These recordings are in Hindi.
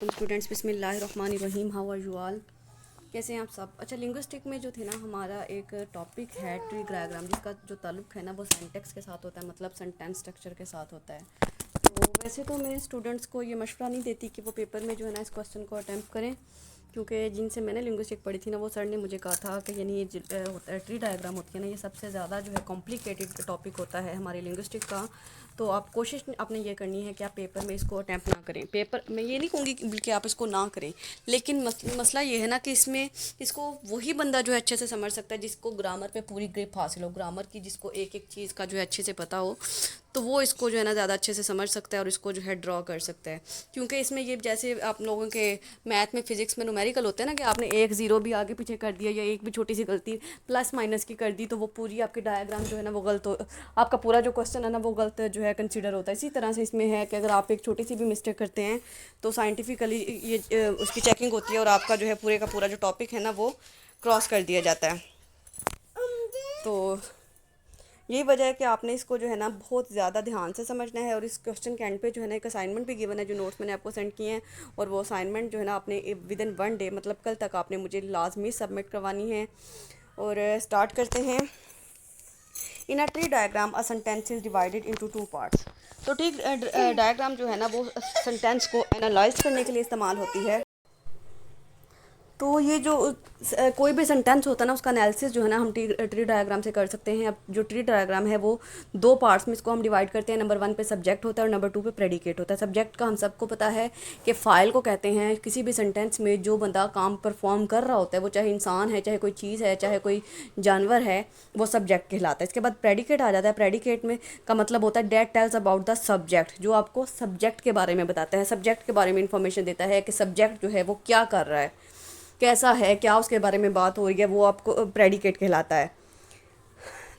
स्टूडेंट्स बिस्मिल्लाहिर्रहमानिर्रहीम, हाउ आर यू ऑल। कैसे हैं आप सब। अच्छा, लिंग्विस्टिक में जो थे ना, हमारा एक टॉपिक है ट्री डायग्राम, जिसका जो ताल्लुक है ना वो सेंटेक्स के साथ होता है, मतलब सेंटेंस स्ट्रक्चर के साथ होता है। तो वैसे तो मैं स्टूडेंट्स को ये मशवरा नहीं देती कि वो पेपर में जो है ना इस क्वेश्चन को अटैम्प्ट करें, क्योंकि जिनसे मैंने लिंग्विस्टिक पढ़ी थी ना, वो सर ने मुझे कहा था कि यानी ये होता है ट्री डायग्राम होती है ना, ये सबसे ज़्यादा जो है कॉम्प्लिकेटेड टॉपिक होता है हमारे लिंग्विस्टिक का। तो आप कोशिश आपने ये करनी है कि आप पेपर में इसको अटैम्प्ट ना करें। पेपर मैं ये नहीं कहूँगी बल्कि आप इसको ना करें, लेकिन मसला ये है ना कि इसमें इसको वही बंदा जो है अच्छे से समझ सकता है जिसको ग्रामर पे पूरी ग्रिप हासिल हो, ग्रामर की जिसको एक एक चीज़ का जो है अच्छे से पता हो, तो वो इसको जो है ना ज़्यादा अच्छे से समझ सकता है और इसको जो है ड्रॉ कर सकता है। क्योंकि इसमें ये जैसे आप लोगों के मैथ में फिजिक्स में न्यूमेरिकल होते हैं ना, कि आपने एक ज़ीरो भी आगे पीछे कर दिया या एक भी छोटी सी गलती प्लस माइनस की कर दी, तो वो पूरी आपकी डायग्राम जो है ना वो गलत हो, आपका पूरा जो क्वेश्चन है ना वो गलत जो है कंसिडर होता है। इसी तरह से इसमें है कि अगर आप एक छोटी सी भी मिस्टेक करते हैं तो साइंटिफिकली ये उसकी चेकिंग होती है और आपका जो है पूरे का पूरा जो टॉपिक है ना वो क्रॉस कर दिया जाता है। तो यही वजह है कि आपने इसको जो है ना बहुत ज़्यादा ध्यान से समझना है। और इस क्वेश्चन के एंड पे जो है ना एक असाइनमेंट भी गिवन है, जो नोट्स मैंने आपको सेंड किए हैं, और वो असाइनमेंट जो है ना आपने विद इन 1 डे, मतलब कल तक आपने मुझे लाजमी सबमिट करवानी है। और स्टार्ट करते हैं। In a tree diagram a sentence is divided into 2 parts. तो ट्री डायग्राम जो है ना वो सेंटेंस को एनालाइज करने के लिए इस्तेमाल होती है। तो ये जो कोई भी सेंटेंस होता है ना, उसका एनालिसिस जो है ना हम ट्री डायग्राम से कर सकते हैं। अब जो ट्री डायग्राम है वो 2 पार्ट्स में इसको हम डिवाइड करते हैं। नंबर 1 पे सब्जेक्ट होता है और नंबर 2 पे प्रेडिकेट होता है। सब्जेक्ट का हम सबको पता है कि फ़ाइल को कहते हैं। किसी भी सेंटेंस में जो बंदा काम परफॉर्म कर रहा होता है, वो चाहे इंसान है, चाहे कोई चीज़ है, चाहे कोई जानवर है, वो सब्जेक्ट कहलाता है। इसके बाद प्रेडिकेट आ जाता है। प्रेडिकेट में का मतलब होता है that tells about the subject, जो आपको सब्जेक्ट के बारे में बताता है, सब्जेक्ट के बारे में इंफॉर्मेशन देता है कि सब्जेक्ट जो है वो क्या कर रहा है, कैसा है, क्या उसके बारे में बात हो रही है, वो आपको प्रेडिकेट कहलाता है।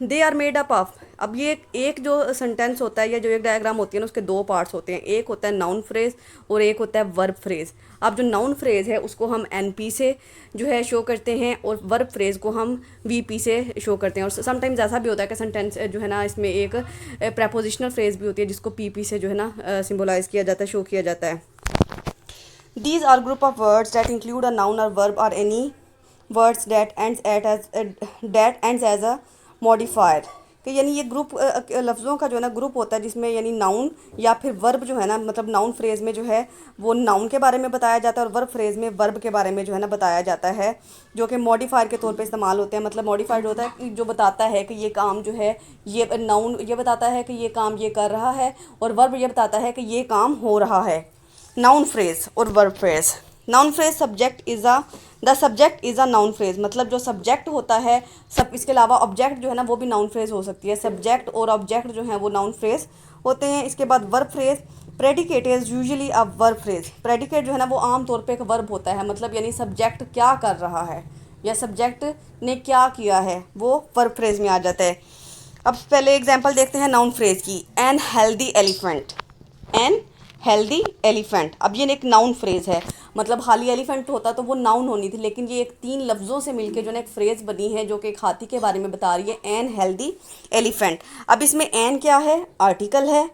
They are made up of. अब ये एक जो सेंटेंस होता है या जो एक डायग्राम होती है ना, उसके 2 पार्ट्स होते हैं। एक होता है नाउन फ्रेज और एक होता है वर्ब फ्रेज। अब जो नाउन फ्रेज है उसको हम एनपी से जो है शो करते हैं और वर्ब फ्रेज को हम वीपी से शो करते हैं। और समटाइम्स ऐसा भी होता है कि सेंटेंस जो है ना इसमें एक प्रेपोजिशनल फ्रेज भी होती है, जिसको पीपी से जो है ना सिम्बोलाइज किया जाता है, शो किया जाता है। These are group of words that include a noun or verb or any words that ends as a modifier। कि यानी ये ग्रुप लफ्ज़ों का जो है ना ग्रुप होता है, जिसमें यानी नाउन या फिर वर्ब जो है ना, मतलब नाउन फ्रेज में जो है वो नाउन के बारे में बताया जाता है और वर्ब फ्रेज में वर्ब के बारे में जो है ना बताया जाता है, जो कि मॉडिफायर के तौर पे इस्तेमाल होते हैं। मतलब मॉडिफायर होता है कि जो बताता है कि ये काम जो है, ये नाउन ये बताता है कि ये काम ये कर रहा है, और वर्ब ये बताता है कि ये काम हो रहा है। नाउन फ्रेज और verb phrase. Noun phrase subject is a the subject is a noun phrase, मतलब जो सब्जेक्ट होता है सब, इसके अलावा ऑब्जेक्ट जो है ना वो भी नाउन फ्रेज हो सकती है। सब्जेक्ट और ऑब्जेक्ट जो है वो नाउन फ्रेज होते हैं। इसके बाद verb phrase. Predicate is usually a verb phrase. Predicate जो है ना वो आम तौर पे एक वर्ब होता है, मतलब यानी सब्जेक्ट क्या कर रहा है या सब्जेक्ट ने क्या किया है, वो वर्ब फ्रेज में आ जाता है। अब पहले एग्जाम्पल देखते हैं नाउन फ्रेज की। N healthy elephant. N healthy elephant. अब ये एक नाउन फ्रेज है, मतलब हाली एलिफेंट होता तो वो नाउन होनी थी, लेकिन ये एक 3 लफ्ज़ों से मिलके जो है एक फ्रेज बनी है, जो कि एक हाथी के बारे में बता रही है। N healthy elephant. अब इसमें एन क्या है, आर्टिकल है,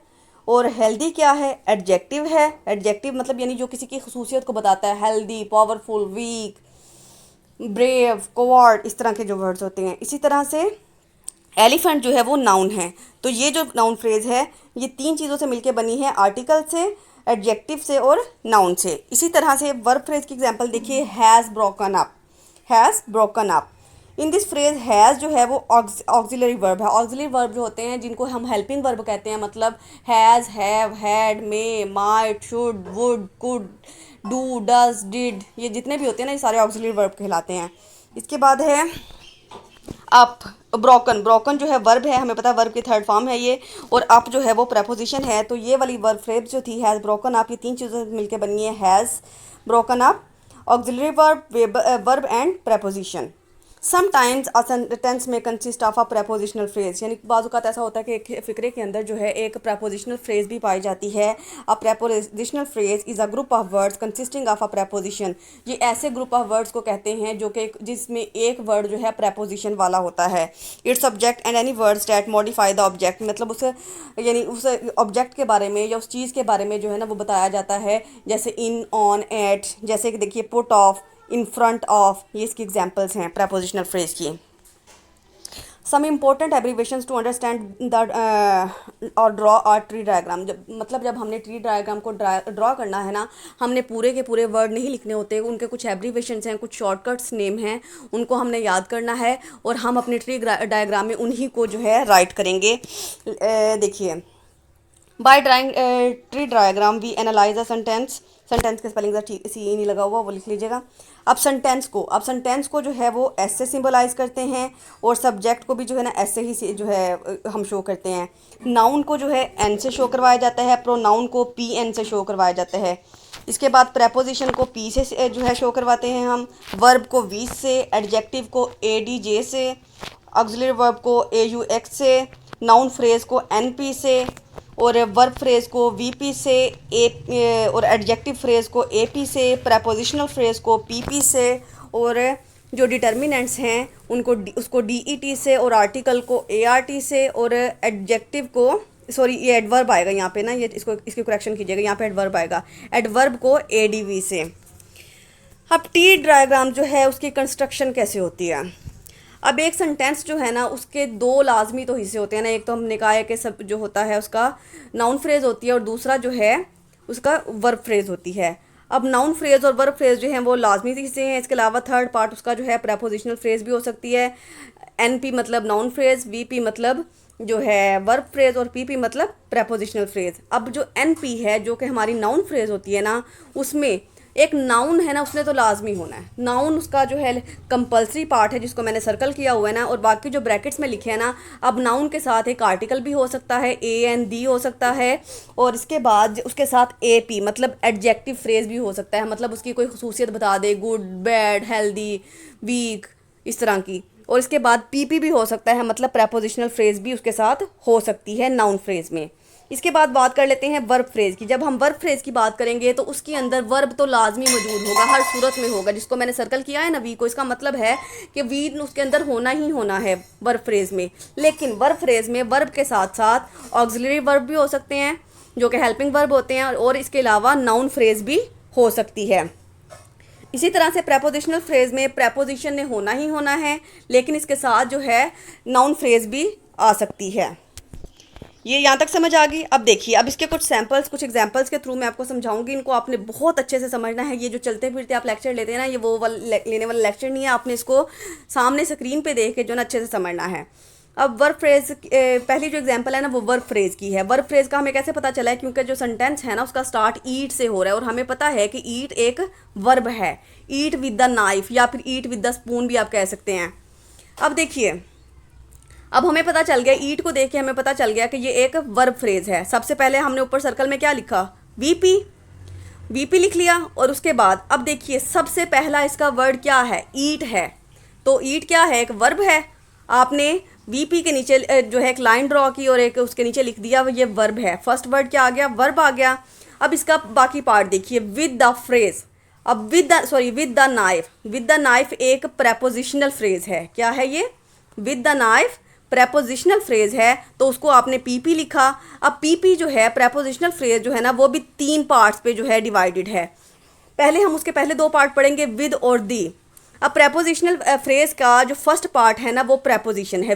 और हेल्दी क्या है, एडजेक्टिव है। एडजेक्टिव मतलब यानी जो किसी की खसूसियत को बताता है, healthy, powerful, weak, brave, coward, इस तरह के जो वर्ड्स होते हैं। इसी तरह से एलिफेंट जो है वो नाउन है। तो ये जो नाउन फ्रेज है ये 3 चीज़ों से मिलके बनी है, आर्टिकल से, एडजेक्टिव से और नाउन से। इसी तरह से वर्ब फ्रेज की एग्जांपल देखिए। Has broken up. Has broken up. In this phrase has जो है वो ऑक्सिलरी वर्ब है। ऑक्सिलरी वर्ब जो होते हैं जिनको हम हेल्पिंग वर्ब कहते हैं, मतलब has, have, had, may, might, should, would, could, do, does, did, ये जितने भी होते हैं ना ये सारे ऑक्सिलरी वर्ब कहलाते हैं। इसके बाद है अप। ब्रोकन। ब्रोकन जो है वर्ब है, हमें पता है वर्ब की थर्ड फॉर्म है ये, और अप जो है वो प्रपोजिशन है। तो ये वाली वर्ब फ्रेज जो थी हैज़ ब्रोकन अप, ये 3 चीज़ें मिलकर बनी है। Has broken up, auxiliary verb, verb and preposition. Sometimes a sentence में consist of a prepositional phrase, यानी बाज़ औक़ात ऐसा होता है कि एक फ़िक्रे के अंदर जो है एक प्रेपोजिशनल फ्रेज भी पाई जाती है। A prepositional phrase is a group of words consisting of a preposition. ये ऐसे ग्रुप ऑफ वर्ड्स को कहते हैं जो कि जिसमें एक वर्ड जो है प्रेपोजिशन वाला होता है। It's subject and any words that modify the object, मतलब उस यानी उस ऑब्जेक्ट के बारे में या उस चीज़ के बारे में जो है ना वो बताया जाता है, जैसे इन, ऑन, एट, जैसे कि देखिए put off, in front of, ये इसकी एग्जांपल्स हैं प्रेपोजिशनल फ्रेज की। Some important abbreviations to understand the और ड्रॉ आर ट्री डायग्राम। जब हमने ट्री डायग्राम को ड्रॉ करना है ना, हमने पूरे के पूरे वर्ड नहीं लिखने होते, उनके कुछ एब्रीवेशंस हैं, कुछ शॉर्टकट्स नेम हैं, उनको हमने याद करना है और हम अपने ट्री डायग्राम में उन्हीं को जो है राइट करेंगे। देखिए, by drawing tree diagram we analyze a sentence. Sentence के स्पेलिंग ठीक सी नहीं लगा हुआ, वो लिख लीजिएगा। अब सेंटेंस को जो है वो एस से सिंबलाइज करते हैं और सब्जेक्ट को भी जो है ना ऐसे ही जो है हम शो करते हैं। नाउन को जो है एन से शो करवाया जाता है, प्रोनाउन को पी एन से शो करवाया जाता है। इसके बाद प्रेपोजिशन को पी से जो है शो करवाते हैं हम, वर्ब को वी से, एडजेक्टिव को ए डी जे से, ऑक्सिलरी वर्ब को ए यू एक्स से, नाउन फ्रेज को एन पी से, और वर्ब फ्रेज को वीपी से, और एडजेक्टिव फ्रेज को एपी से, प्रेपोजिशनल फ्रेज को पीपी से, और जो डिटर्मिनेंट्स हैं उनको उसको डीईटी से, और आर्टिकल को एआरटी से, और एडजेक्टिव को सॉरी ये एडवर्ब आएगा यहाँ पे ना, ये इसकी करेक्शन कीजिएगा, यहाँ पे एडवर्ब आएगा, एडवर्ब को एडीवी से। अब टी डायग्राम जो है उसकी कंस्ट्रक्शन कैसे होती है। अब एक सेंटेंस जो है ना उसके दो लाजमी तो हिस्से होते हैं ना, एक तो हमने कहा है कि सब जो होता है उसका नाउन फ्रेज होती है और दूसरा जो है उसका वर्ब फ्रेज होती है। अब नाउन फ्रेज और वर्ब फ्रेज जो हैं वो लाजमी हिस्से हैं, इसके अलावा थर्ड पार्ट उसका जो है प्रेपोजिशनल फ्रेज भी हो सकती है। एनपी मतलब नाउन फ्रेज, वीपी मतलब जो है वर्ब फ्रेज, और पीपी मतलब प्रेपोजिशनल फ्रेज। अब जो एनपी है जो कि हमारी नाउन फ्रेज होती है ना, उसमें एक नाउन है ना उसने तो लाजमी होना है, नाउन उसका जो है कंपलसरी पार्ट है जिसको मैंने सर्कल किया हुआ है ना, और बाकी जो ब्रैकेट्स में लिखे हैं ना, अब नाउन के साथ एक आर्टिकल भी हो सकता है, ए एन दी हो सकता है, और इसके बाद उसके साथ ए पी मतलब एडजेक्टिव फ्रेज भी हो सकता है, मतलब उसकी कोई खसूसियत बता दे, गुड, बैड, हेल्दी, वीक, इस तरह की। और इसके बाद पीपी भी हो सकता है, मतलब प्रेपोजिशनल फ्रेज भी उसके साथ हो सकती है नाउन फ्रेज में। इसके बाद बात कर लेते हैं वर्ब फ्रेज की। जब हम वर्ब फ्रेज की बात करेंगे तो उसके अंदर वर्ब तो लाजमी मौजूद होगा, हर सूरत में होगा, जिसको मैंने सर्कल किया है ना वी को, इसका मतलब है कि वी उसके अंदर होना ही होना है वर्ब फ्रेज में। लेकिन वर्ब फ्रेज में वर्ब के साथ साथ ऑक्सिलरी वर्ब भी हो सकते हैं जो कि हेल्पिंग वर्ब होते हैं, और इसके अलावा नाउन फ्रेज भी हो सकती है। इसी तरह से प्रेपोजिशनल फ्रेज में प्रेपोजिशन ने होना ही होना है, लेकिन इसके साथ जो है नाउन फ्रेज भी आ सकती है। ये यहाँ तक समझ आ गई। अब देखिए, अब इसके कुछ एग्जांपल्स के थ्रू मैं आपको समझाऊंगी, इनको आपने बहुत अच्छे से समझना है। ये जो चलते फिरते आप लेक्चर लेते हैं ना, ये वो लेने वाला लेक्चर नहीं है, आपने इसको सामने स्क्रीन पे देख के जो ना अच्छे से समझना है। अब वर्ब फ्रेज, पहली जो एग्जांपल है ना वो वर्ब फ्रेज की है। वर्ब फ्रेज का हमें कैसे पता चला है, क्योंकि जो सेंटेंस है ना उसका स्टार्ट ईट से हो रहा है, और हमें पता है कि ईट एक वर्ब है, ईट विद द नाइफ या फिर ईट विद द स्पून भी आप कह सकते हैं। अब देखिए, अब हमें पता चल गया, ईट को देख के हमें पता चल गया कि ये एक वर्ब फ्रेज है। सबसे पहले हमने ऊपर सर्कल में क्या लिखा, वीपी, वीपी लिख लिया। और उसके बाद अब देखिए सबसे पहला इसका वर्ड क्या है, ईट है। तो ईट क्या है, एक वर्ब है। आपने वीपी के नीचे जो है एक लाइन ड्रॉ की और एक उसके नीचे लिख दिया ये वर्ब है। फर्स्ट वर्ड क्या आ गया, वर्ब आ गया। अब इसका बाकी पार्ट देखिए, विद द फ्रेज। अब with the knife, with the knife एक प्रेपोजिशनल फ्रेज है। क्या है ये, with the knife prepositional phrase है, तो उसको आपने पीपी लिखा। अब पीपी जो है प्रेपोजिशनल फ्रेज जो है ना वो भी 3 पार्ट्स पे जो है डिवाइडेड है। पहले हम उसके पहले 2 पार्ट पढ़ेंगे, विद और दी। अब प्रेपोजिशनल फ्रेज का जो फर्स्ट पार्ट है ना वो प्रेपोजिशन है,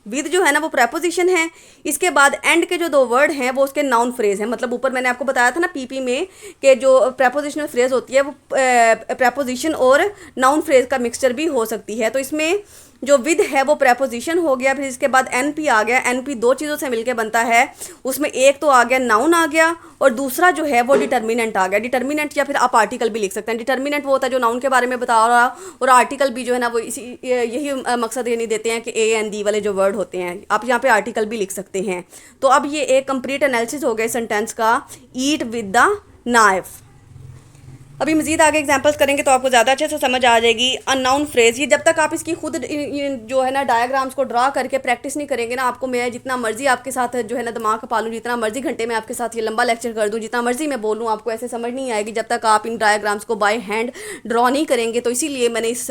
विद जो है ना वो प्रेपोजिशन है। इसके बाद एंड के जो 2 वर्ड हैं वो उसके नाउन फ्रेज हैं। मतलब ऊपर मैंने आपको बताया था ना पीपी में कि जो प्रेपोजिशनल फ्रेज होती है वो प्रेपोजिशन और नाउन फ्रेज का मिक्सचर भी हो सकती है। तो इसमें जो विद है वो प्रेपोजिशन हो गया, फिर इसके बाद एनपी आ गया। एनपी 2 चीज़ों से मिलके बनता है, उसमें एक तो आ गया नाउन आ गया, और दूसरा जो है वो डिटर्मिनेंट आ गया। डिटर्मिनेंट या फिर आप आर्टिकल भी लिख सकते हैं। डिटर्मिनेंट वो होता है जो नाउन के बारे में बता रहा, और आर्टिकल भी जो है ना वो यही मकसद ये नहीं देते हैं कि ए एन दी वाले जो वर्ड होते हैं, आप यहाँ पे आर्टिकल भी लिख सकते हैं। तो अब ये एक कंप्लीट एनालिसिस हो गया सेंटेंस का, ईट विद द नाइफ। अभी मज़ीद आगे एग्जांपल्स करेंगे तो आपको ज़्यादा अच्छे से समझ आ जाएगी। अननाउन फ्रेज़, ये जब तक आप इसकी खुद जो है ना डायग्राम्स को ड्रा करके प्रैक्टिस नहीं करेंगे ना, आपको मैं जितना मर्जी आपके साथ जो है ना दिमाग खपा लूँ, जितना मर्जी घंटे में आपके साथ ये लंबा लेक्चर कर दूँ, जितना मर्जी मैं बोलूँ, आपको ऐसे समझ नहीं आएगी जब तक आप इन डायग्राम्स को बाय हैंड ड्रॉ नहीं करेंगे। तो इसीलिए मैंने इस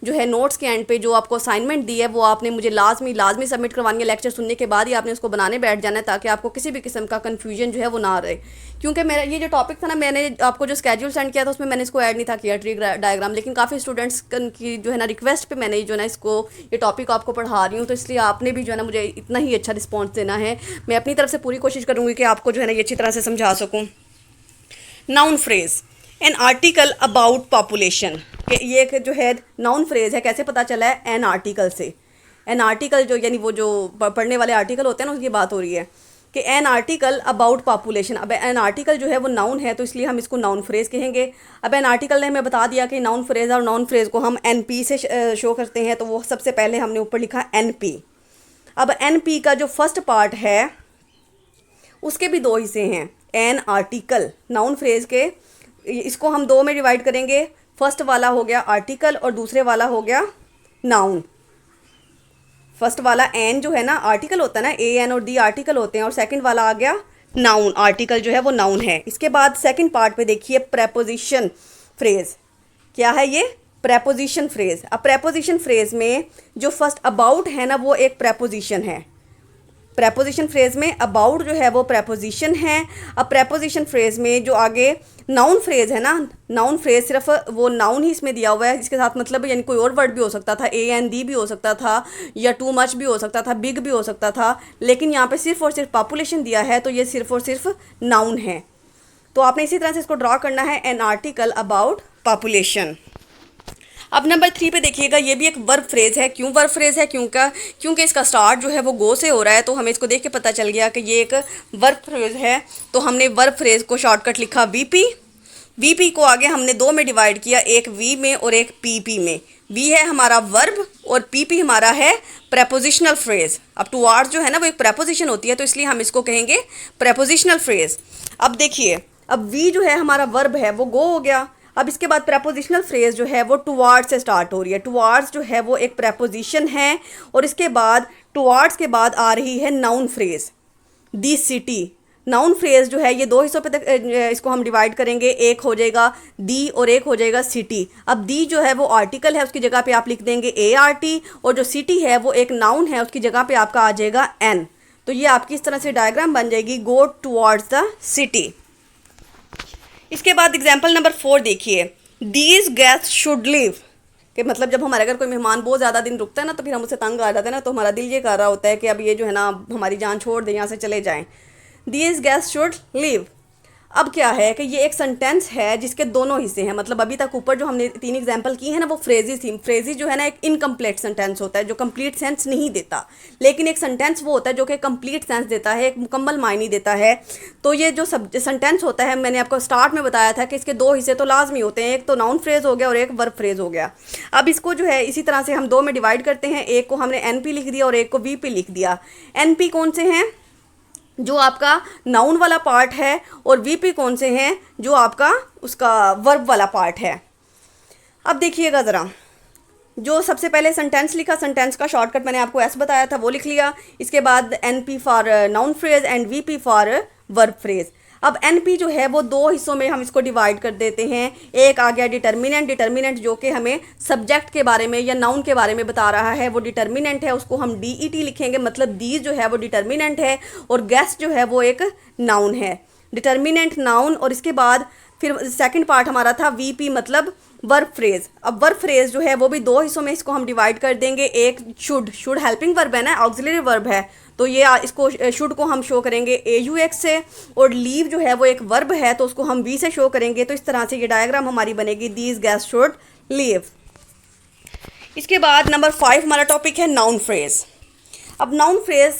जो है नोट्स के एंड पे जो आपको असाइनमेंट दी है वो आपने मुझे लाजमी सबमिट करवानी है। लेक्चर सुनने के बाद ही आपने उसको बनाने बैठ जाना है, ताकि आपको किसी भी किस्म का कन्फ्यूजन जो है वो ना रहे। क्योंकि मेरा ये जो टॉपिक था ना, मैंने आपको जो स्केड्यूल सेंड किया था उसमें मैंने इसको ऐड नहीं था किया ट्री डायग्राम, लेकिन काफ़ी स्टूडेंट्स की जो है ना रिक्वेस्ट पे मैंने जो है ना इसको ये टॉपिक आपको पढ़ा रही हूँ, तो इसलिए आपने भी जो है ना मुझे इतना ही अच्छा रिस्पॉन्स देना है। मैं अपनी तरफ से पूरी कोशिश करूँगी कि आपको जो है ना ये अच्छी तरह से समझा सकूँ। Noun phrase, an article about population, ये एक जो है नाउन फ्रेज है। कैसे पता चला है? एन आर्टिकल से। एन आर्टिकल जो यानी वो जो पढ़ने वाले आर्टिकल होते हैं ना, उसकी बात हो रही है कि एन आर्टिकल अबाउट पॉपुलेशन। अब एन आर्टिकल जो है वो नाउन है, तो इसलिए हम इसको नाउन फ्रेज कहेंगे। अब एन आर्टिकल ने हमें बता दिया कि नाउन फ्रेज, और नाउन फ्रेज को हम एन पी से शो करते हैं, तो वो सबसे पहले हमने ऊपर लिखा एन पी। अब एन पी का जो फर्स्ट पार्ट है उसके भी दो हिस्से हैं। एन आर्टिकल नाउन फ्रेज के, इसको हम दो में डिवाइड करेंगे। फर्स्ट वाला हो गया आर्टिकल और दूसरे वाला हो गया नाउन। फर्स्ट वाला एन जो है ना आर्टिकल होता है ना, ए एन और डी आर्टिकल होते हैं, और सेकंड वाला आ गया नाउन, आर्टिकल जो है वो नाउन है। इसके बाद सेकंड पार्ट पे देखिए प्रेपोजिशन फ्रेज। क्या है ये? Preposition phrase. अब प्रेपोजिशन फ्रेज में जो फर्स्ट अबाउट है ना वो एक प्रेपोजिशन है। प्रेपोजिशन फ्रेज में अबाउट जो है वो प्रेपोजिशन है। अब प्रेपोजिशन फ्रेज में जो आगे नाउन फ्रेज है ना, नाउन फ्रेज सिर्फ वो नाउन ही इसमें दिया हुआ है, इसके साथ मतलब यानी कोई और वर्ड भी हो सकता था, ए एन दी भी हो सकता था, या टू मच भी हो सकता था, बिग भी हो सकता था, लेकिन यहाँ पे सिर्फ और सिर्फ पॉपुलेशन दिया है, तो ये सिर्फ और सिर्फ नाउन है। तो आपने इसी तरह से इसको ड्रा करना है, एन आर्टिकल अबाउट पॉपुलेशन। अब नंबर 3 पे देखिएगा, ये भी एक वर्ब फ्रेज है। क्यों वर्ब फ्रेज है? क्योंकि इसका स्टार्ट जो है वो गो से हो रहा है, तो हमें इसको देख के पता चल गया कि ये एक वर्ब फ्रेज है। तो हमने वर्ब फ्रेज को शॉर्टकट लिखा वीपी। वीपी को आगे हमने दो में डिवाइड किया, एक वी में और एक पीपी में। वी है हमारा वर्ब और पीपी हमारा है प्रेपोजिशनल फ्रेज। अब टुवार्ड्स जो है ना वो एक प्रेपोजिशन होती है, तो इसलिए हम इसको कहेंगे प्रेपोजिशनल फ्रेज। अब देखिए, अब वी जो है हमारा वर्ब है वो गो हो गया। अब इसके बाद प्रेपोजिशनल फ्रेज जो है वो टुवार्ड्स से स्टार्ट हो रही है। टुवार्ड्स जो है वो एक प्रेपोजिशन है, और इसके बाद टुवार्ड्स के बाद आ रही है नाउन फ्रेज, दी सिटी। नाउन फ्रेज जो है ये दो हिस्सों पे इसको हम डिवाइड करेंगे, एक हो जाएगा दी और एक हो जाएगा सिटी। अब दी जो है वो आर्टिकल है, उसकी जगह पे आप लिख देंगे ए आर टी, और जो सिटी है वो एक नाउन है, उसकी जगह पे आपका आ जाएगा एन। तो ये आपकी इस तरह से डायग्राम बन जाएगी, गो टुवार्ड्स द सिटी। इसके बाद एग्जाम्पल नंबर 4 देखिए, दीज गेस्ट शुड लिव, कि मतलब जब हमारे अगर कोई मेहमान बहुत ज़्यादा दिन रुकता है ना, तो फिर हम उससे तंग आ जाते हैं ना, तो हमारा दिल ये कर रहा होता है कि अब ये जो है ना हमारी जान छोड़ दें, यहाँ से चले जाएं। These guest should live. अब क्या है कि ये एक सेंटेंस है जिसके दोनों हिस्से हैं। मतलब अभी तक ऊपर जो हमने 3 एग्जाम्पल की है ना वो फ्रेजेस थी। फ्रेजेस जो है ना एक इनकम्प्लीट सेंटेंस होता है जो कंप्लीट सेंस नहीं देता, लेकिन एक सेंटेंस वो होता है जो कि कंप्लीट सेंस देता है, एक मुकम्मल मायने देता है। तो ये जो सेंटेंस होता है, मैंने आपको स्टार्ट में बताया था कि इसके दो हिस्से तो लाजमी होते हैं, एक तो नाउन फ्रेज हो गया और एक वर्ब फ्रेज हो गया। अब इसको जो है इसी तरह से हम दो में डिवाइड करते हैं, एक को हमने एन पी लिख दिया और एक को वी पी लिख दिया। एन पी कौन से हैं? जो आपका नाउन वाला पार्ट है, और वीपी कौन से हैं? जो आपका उसका वर्ब वाला पार्ट है। अब देखिएगा ज़रा, जो सबसे पहले सेंटेंस लिखा, सेंटेंस का शॉर्टकट मैंने आपको एस बताया था वो लिख लिया। इसके बाद N P for noun phrase and VP for verb phrase. अब एन पी जो है वो दो हिस्सों में हम इसको डिवाइड कर देते हैं। एक आ गया डिटर्मिनेंट। डिटर्मिनेंट जो कि हमें सब्जेक्ट के बारे में या नाउन के बारे में बता रहा है, वो डिटर्मिनेंट है, उसको हम डी ई टी लिखेंगे। मतलब दीज जो है वो डिटर्मिनेंट है, और गेस्ट जो है वो एक नाउन है। डिटर्मिनेंट नाउन, और इसके बाद फिर सेकंड पार्ट हमारा था वी पी मतलब वर्ब फ्रेज। अब वर्ब फ्रेज जो है वो भी दो हिस्सों में इसको हम डिवाइड कर देंगे। एक शुड हेल्पिंग वर्ब है ना, ऑक्सिलरी वर्ब है, तो ये इसको शुड को हम शो करेंगे ए यू एक्स से, और लीव जो है वो एक वर्ब है तो उसको हम वी से शो करेंगे। तो इस तरह से ये डायग्राम हमारी बनेगी, दीज गेस्ट शुड लीव। इसके बाद नंबर 5 हमारा टॉपिक है नाउन फ्रेज। अब नाउन फ्रेज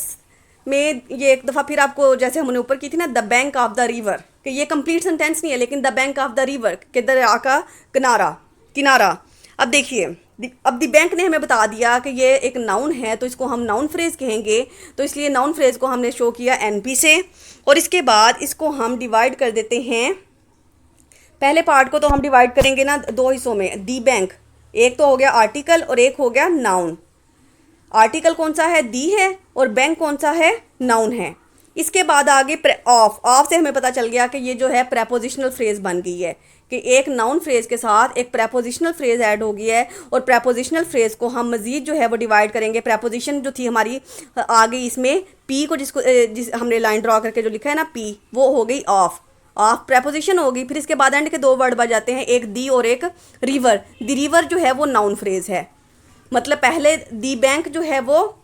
में ये एक दफ़ा फिर आपको, जैसे हमने ऊपर की थी ना, the bank of the river, कि ये कंप्लीट सेंटेंस नहीं है, लेकिन the bank of the river, के दरिया का किनारा। अब देखिए, अब द बैंक ने हमें बता दिया कि ये एक नाउन है, तो इसको हम नाउन फ्रेज कहेंगे। तो इसलिए नाउन फ्रेज को हमने शो किया एन पी से, और इसके बाद इसको हम डिवाइड कर देते हैं पहले पार्ट को तो हम डिवाइड करेंगे ना दो हिस्सों में, दी बैंक, एक तो हो गया आर्टिकल और एक हो गया नाउन। आर्टिकल कौन सा है, दी है, और बैंक कौन सा है, नाउन है। इसके बाद आगे ऑफ से हमें पता चल गया कि ये जो है प्रेपोजिशनल फ्रेज बन गई है, कि एक नाउन फ्रेज के साथ एक प्रेपोजिशनल फ्रेज ऐड हो गई है, और प्रेपोजिशनल फ्रेज को हम मजीद जो है वो डिवाइड करेंगे। प्रेपोजिशन जो थी हमारी आ गई इसमें पी को, जिस हमने लाइन ड्रॉ करके जो लिखा है ना पी, वो हो गई ऑफ प्रेपोजिशन होगी। फिर इसके बाद एंड के दो वर्ड बच जाते हैं, एक दी और एक रिवर। दी रिवर जो है वो नाउन फ्रेज है, मतलब पहले दी बैंक जो है वो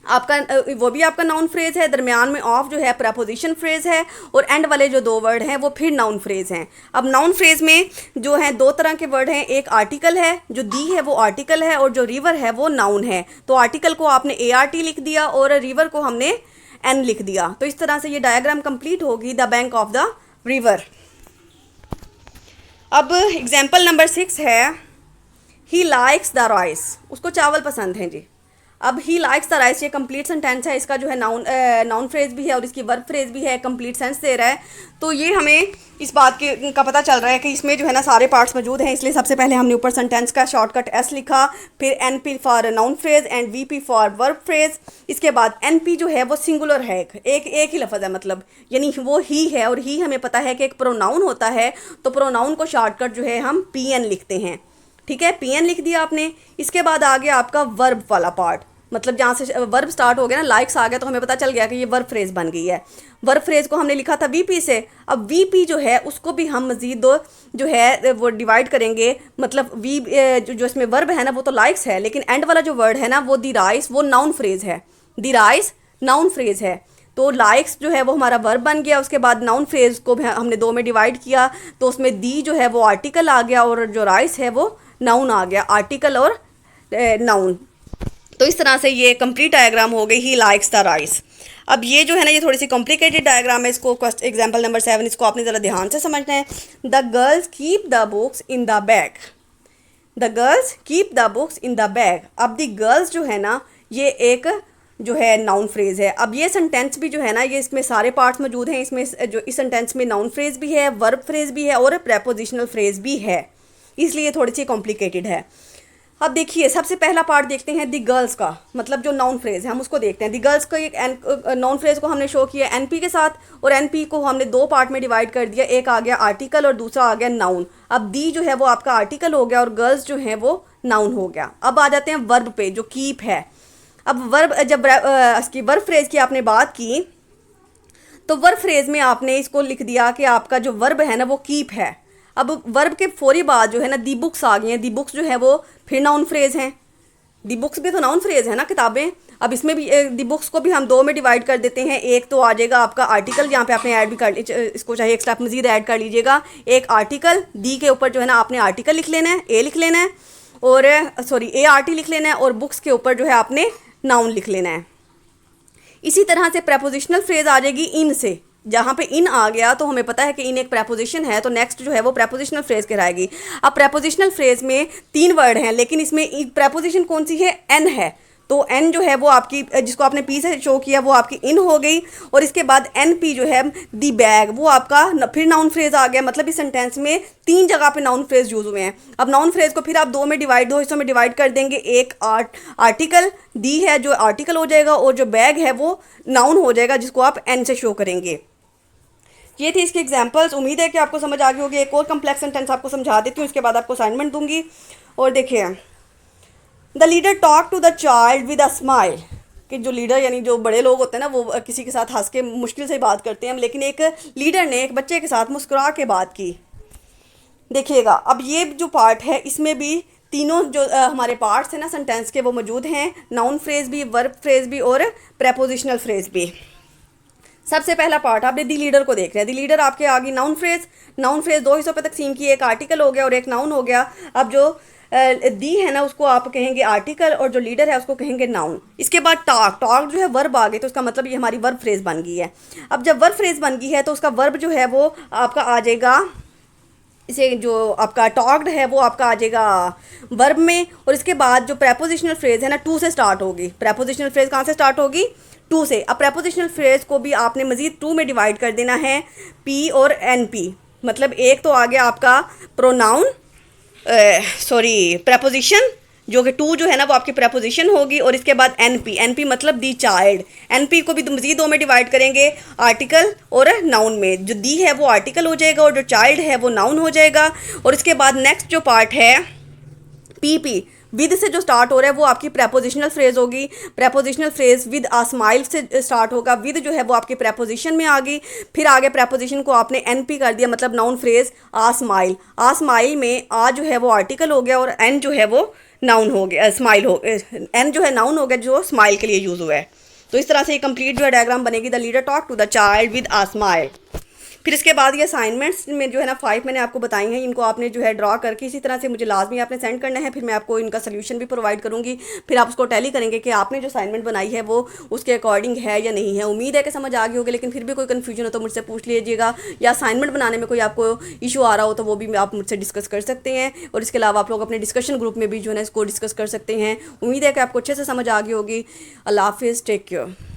आपका वो भी आपका नाउन फ्रेज है, दरमियान में ऑफ जो है प्रेपोजिशन फ्रेज है, और एंड वाले जो दो वर्ड हैं वो फिर नाउन फ्रेज हैं। अब नाउन फ्रेज में जो है दो तरह के वर्ड हैं, एक आर्टिकल है, जो दी है वो आर्टिकल है, और जो रिवर है वो नाउन है। तो आर्टिकल को आपने ART लिख दिया और रिवर को हमने N लिख दिया। तो इस तरह से ये डायग्राम कंप्लीट होगी, the bank of the river. अब एग्जाम्पल नंबर 6 है, ही लाइक्स द राइस, उसको चावल पसंद हैं जी। अब ही लाइक्स द राइस, ये कंप्लीट सेंटेंस है, इसका जो है नाउन फ्रेज भी है और इसकी वर्ब फ्रेज भी है, कंप्लीट सेंस दे रहा है। तो ये हमें इस बात का पता चल रहा है कि इसमें जो है ना सारे पार्ट्स मौजूद हैं, इसलिए सबसे पहले हमने ऊपर सेंटेंस का शॉर्टकट S लिखा, फिर NP for noun phrase and VP for verb phrase. इसके बाद NP जो है वो सिंगुलर है, एक ही लफ्ज़ है, मतलब यानी वो ही है, और ही हमें पता है कि एक प्रोनाउन होता है, तो प्रोनाउन को शॉर्टकट जो है हम PN लिखते हैं। ठीक है, PN लिख दिया आपने। इसके बाद आ गया आपका वर्ब वाला पार्ट, मतलब जहाँ से वर्ब स्टार्ट हो गया ना, लाइक्स आ गया, तो हमें पता चल गया कि ये वर्ब फ्रेज बन गई है। वर्ब फ्रेज को हमने लिखा था VP से। अब VP जो है उसको भी हम मजीद जो है वो डिवाइड करेंगे, मतलब जो इसमें वर्ब है ना वो तो लाइक्स है, लेकिन एंड वाला जो वर्ड है ना वो दी राइस, वो नाउन फ्रेज है। दी राइस नाउन फ्रेज है, तो लाइक्स जो है वो हमारा वर्ब बन गया। उसके बाद नाउन फ्रेज को हमने दो में डिवाइड किया, तो उसमें दी जो है वो आर्टिकल आ गया, और जो राइस है वो नाउन आ गया, आर्टिकल और नाउन। तो इस तरह से ये कंप्लीट डायग्राम हो गई, ही लाइक्स द राइस। अब ये जो है ना ये थोड़ी सी कॉम्प्लिकेटेड डायग्राम है, इसको एग्जाम्पल नंबर 7, इसको आपने ज़रा ध्यान से समझना है। The girls keep the books in the bag, the girls keep the books in the bag. अब द गर्ल्स जो है ना ये एक जो है नाउन फ्रेज है। अब ये सेंटेंस भी जो है ना ये इसमें सारे पार्ट्स मौजूद हैं, इसमें जो इस सेंटेंस में नाउन फ्रेज भी है, वर्ब फ्रेज भी है और प्रेपोजिशनल फ्रेज भी है, इसलिए थोड़ी सी कॉम्प्लिकेटेड है। अब देखिए सबसे पहला पार्ट देखते हैं दी गर्ल्स का, मतलब जो नाउन फ्रेज है हम उसको देखते हैं। दी गर्ल्स को एक नाउन फ्रेज को हमने शो किया NP के साथ, और NP को हमने दो पार्ट में डिवाइड कर दिया, एक आ गया आर्टिकल और दूसरा आ गया नाउन। अब दी जो है वो आपका आर्टिकल हो गया और गर्ल्स जो है वो नाउन हो गया। अब आ जाते हैं वर्ब पे जो कीप है। अब वर्ब, जब इसकी वर्ब फ्रेज की आपने बात की तो वर्ब फ्रेज में आपने इसको लिख दिया कि आपका जो वर्ब है ना वो कीप है। अब वर्ब के फौरी बाद जो है ना दी बुक्स आ गई हैं, दी बुक्स जो है वो फिर नाउन फ्रेज हैं, दी बुक्स भी तो नाउन फ्रेज है ना, किताबें। अब इसमें भी दी बुक्स को भी हम दो में डिवाइड कर देते हैं, एक तो आ जाएगा आपका आर्टिकल, यहाँ पे आपने ऐड भी कर इसको चाहिए एक स्टेप मजीद ऐड कर लीजिएगा, एक आर्टिकल, दी के ऊपर जो है ना आपने आर्टिकल लिख लेना है, ए लिख लेना है, और सॉरी ART लिख लेना है, और बुक्स के ऊपर जो है आपने नाउन लिख लेना है। इसी तरह से प्रेपोजिशनल फ्रेज आ जाएगी इन से, जहाँ पे इन आ गया तो हमें पता है कि इन एक प्रेपोजिशन है, तो नेक्स्ट जो है वो प्रेपोजिशनल फ्रेज कहलाएगी। अब प्रेपोजिशनल फ्रेज में 3 वर्ड हैं, लेकिन इसमें प्रेपोजिशन कौन सी है, एन है, तो एन जो है वो आपकी, जिसको आपने पी से शो किया वो आपकी इन हो गई। और इसके बाद NP जो है दी बैग, वो आपका फिर नाउन फ्रेज आ गया। मतलब इस सेंटेंस में 3 जगह पे नाउन फ्रेज यूज हुए हैं। अब नाउन फ्रेज को फिर आप दो हिस्सों में डिवाइड कर देंगे, एक आर्टिकल, दी है जो आर्टिकल हो जाएगा, और जो बैग है वो नाउन हो जाएगा, जिसको आप N से शो करेंगे। ये थी इसके एग्जाम्पल्स। उम्मीद है कि आपको समझ आ गई होगी। एक और कम्प्लेक्स सेंटेंस आपको समझा देती हूँ, इसके बाद आपको असाइनमेंट दूंगी। और देखिए, the leader talk to the child with a smile, कि जो लीडर यानी जो बड़े लोग होते हैं ना वो किसी के साथ हंस के मुश्किल से बात करते हैं, लेकिन एक लीडर ने एक बच्चे के साथ मुस्कुरा के बात की। देखिएगा अब ये जो पार्ट है इसमें भी तीनों जो हमारे पार्ट्स हैं ना सेंटेंस के वो मौजूद हैं, नाउन फ्रेज भी, वर्ब फ्रेज भी और प्रेपोजिशनल फ्रेज भी। सबसे पहला पार्ट आप दी लीडर को देख रहे हैं। दी लीडर आपके आगे नाउन फ्रेज 2 हिस्सों पे तकसीम की, एक आर्टिकल हो गया और एक नाउन हो गया। अब जो दी है ना उसको आप कहेंगे आर्टिकल, और जो लीडर है उसको कहेंगे नाउन। इसके बाद टॉक जो है वर्ब आ गई, तो उसका मतलब ये हमारी वर्ब फ्रेज बन गई है। अब जब वर्ब फ्रेज बन गई है तो उसका वर्ब जो है वो आपका आ जाएगा, इसे जो आपका टॉक्ड है वो आपका आ जाएगा वर्ब में। और इसके बाद जो प्रेपोजिशनल फ्रेज है ना टू से स्टार्ट होगी। प्रेपोजिशनल फ्रेज कहाँ से स्टार्ट होगी, टू से। अब प्रेपोजिशनल फ्रेज को भी आपने मजीद 2 में डिवाइड कर देना है, P और NP, मतलब एक तो आ गया आपका प्रोनाउन, preposition, जो कि टू जो है ना वो आपकी preposition होगी, और इसके बाद एनपी मतलब दी चाइल्ड। एनपी को भी मजीद दो में डिवाइड करेंगे, आर्टिकल और नाउन में। जो दी है वो आर्टिकल हो जाएगा और जो चाइल्ड है वो नाउन हो जाएगा। और इसके बाद नेक्स्ट जो पार्ट है पीपी, विद से जो स्टार्ट हो रहा है वो आपकी प्रेपोजिशनल फ्रेज होगी। Prepositional phrase with a smile से स्टार्ट होगा। विद जो है वो आपकी प्रेपोजिशन में आ गई। फिर आगे प्रेपोजिशन को आपने एनपी कर दिया, मतलब नाउन फ्रेज आ स्माइल। आ स्माइल में आ जो है वो आर्टिकल हो गया और एन जो है वो नाउन हो गया, स्माइल हो, एन जो है नाउन हो गया जो स्माइल के लिए यूज़ हुआ है। तो इस तरह से ये कंप्लीट जो है डायग्राम बनेगी। The leader talk to the child with a smile. फिर इसके बाद ये असाइनमेंट्स में जो है ना 5 मैंने आपको बताई हैं, इनको आपने जो है ड्रा करके इसी तरह से मुझे लाजमी आपने सेंड करना है। फिर मैं आपको इनका सोल्यूशन भी प्रोवाइड करूँगी। फिर आप उसको टैली करेंगे कि आपने जो असाइनमेंट बनाई है वो उसके अकॉर्डिंग है या नहीं है। उम्मीद है कि समझ आ गई होगी, लेकिन फिर भी कोई कन्फ्यूजन हो तो मुझसे पूछ लीजिएगा, या असाइनमेंट बनाने में कोई आपको इशू आ रहा हो तो वो भी आप मुझसे डिस्कस कर सकते हैं। और इसके अलावा आप लोग अपने डिस्कशन ग्रुप में भी जो है ना इसको डिस्कस कर सकते हैं। उम्मीद है कि आपको अच्छे से समझ आ गई होगी। अल्लाह हाफिज़, टेक केयर।